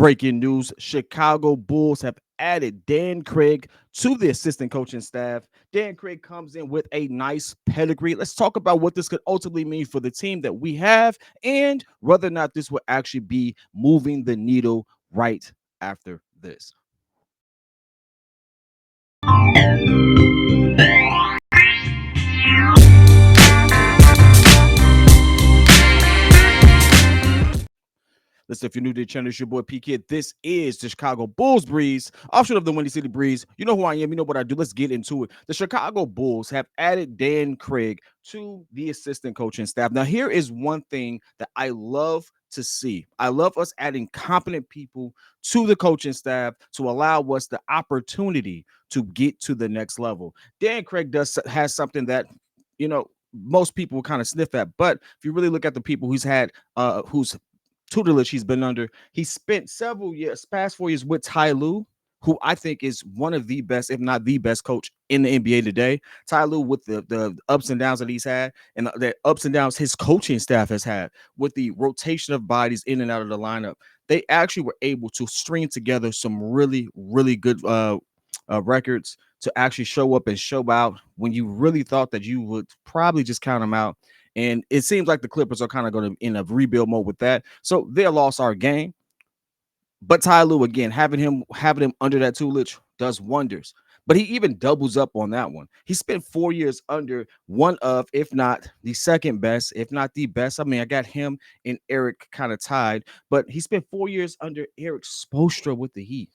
Breaking news: Chicago Bulls have added Dan Craig to the assistant coaching staff. Dan Craig comes in with a nice pedigree. Let's talk about what this could ultimately mean for the team that we have and whether or not this will actually be moving the needle right after this. Listen, if you're new to the channel, it's your boy P Kid. This is the Chicago Bulls Breeze, offshoot of the Windy City Breeze. You know who I am. You know what I do. Let's get into it. The Chicago Bulls have added Dan Craig to the assistant coaching staff. Now, here is one thing that I love to see. I love us adding competent people to the coaching staff to allow us the opportunity to get to the next level. Dan Craig has something that, most people will kind of sniff at. But if you really look at the people whose tutelage he's been under, he spent several years, past 4 years, with Ty Lue, who I think is one of the best, if not the best coach in the NBA today. Ty Lue, with the ups and downs that he's had and the ups and downs his coaching staff has had with the rotation of bodies in and out of the lineup, they actually were able to string together some really, really good records to actually show up and show out when you really thought that you would probably just count them out. And it seems like the Clippers are kind of going to in a rebuild mode with that. So they lost our game. But Ty Lue, again, having him under that tutelage does wonders. But he even doubles up on that one. He spent 4 years under one of, if not the second best, if not the best. I mean, I got him and Erik kind of tied, but he spent 4 years under Erik Spoelstra with the Heat.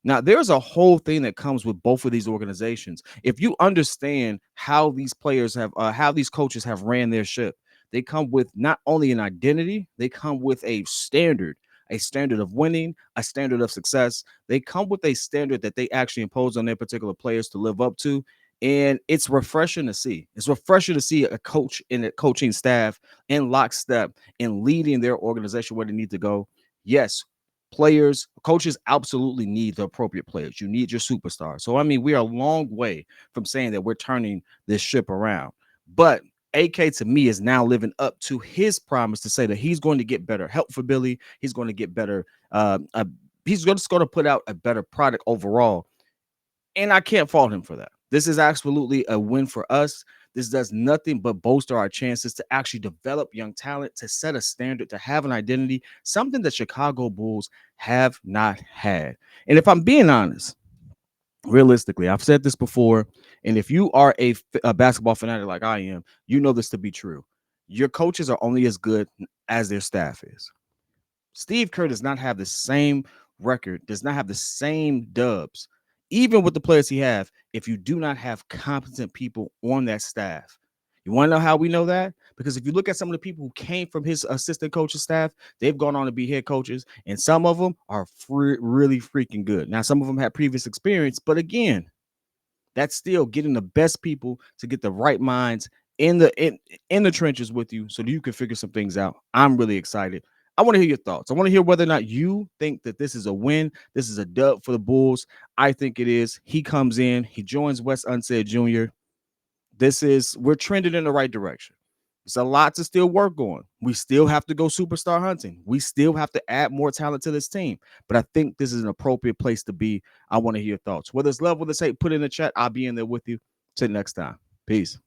Now, there's a whole thing that comes with both of these organizations. If you understand how these players have, how these coaches have ran their ship, they come with not only an identity, they come with a standard of winning, a standard of success. They come with a standard that they actually impose on their particular players to live up to. And it's refreshing to see. It's refreshing to see a coach and a coaching staff in lockstep and leading their organization where they need to go. Yes, coaches absolutely need the appropriate players. You need your superstars. So, I mean, we are a long way from saying that we're turning this ship around. But AK to me is now living up to his promise to say that he's going to get better help for Billy. He's going to get better. He's just going to put out a better product overall. And I can't fault him for that. This is absolutely a win for us. This does nothing but bolster our chances to actually develop young talent, to set a standard, to have an identity, something that Chicago Bulls have not had. And if I'm being honest, realistically, I've said this before, and if you are a basketball fanatic like I am, you know this to be true. Your coaches are only as good as their staff is. Steve Kerr does not have the same record, does not have the same dubs, even with the players he have, if you do not have competent people on that staff. You want to know how we know that? Because if you look at some of the people who came from his assistant coaching staff, they've gone on to be head coaches, and some of them are really freaking good. Now, some of them had previous experience, but again, that's still getting the best people to get the right minds in the trenches with you so that you can figure some things out. I'm really excited. I want to hear your thoughts. I want to hear whether or not you think that this is a win. This is a dub for the Bulls. I think it is. He comes in. He joins Wes Unseld Jr. We're trending in the right direction. There's a lot to still work on. We still have to go superstar hunting. We still have to add more talent to this team. But I think this is an appropriate place to be. I want to hear your thoughts. Whether it's love, whether it's hate, put it in the chat. I'll be in there with you. Till next time. Peace.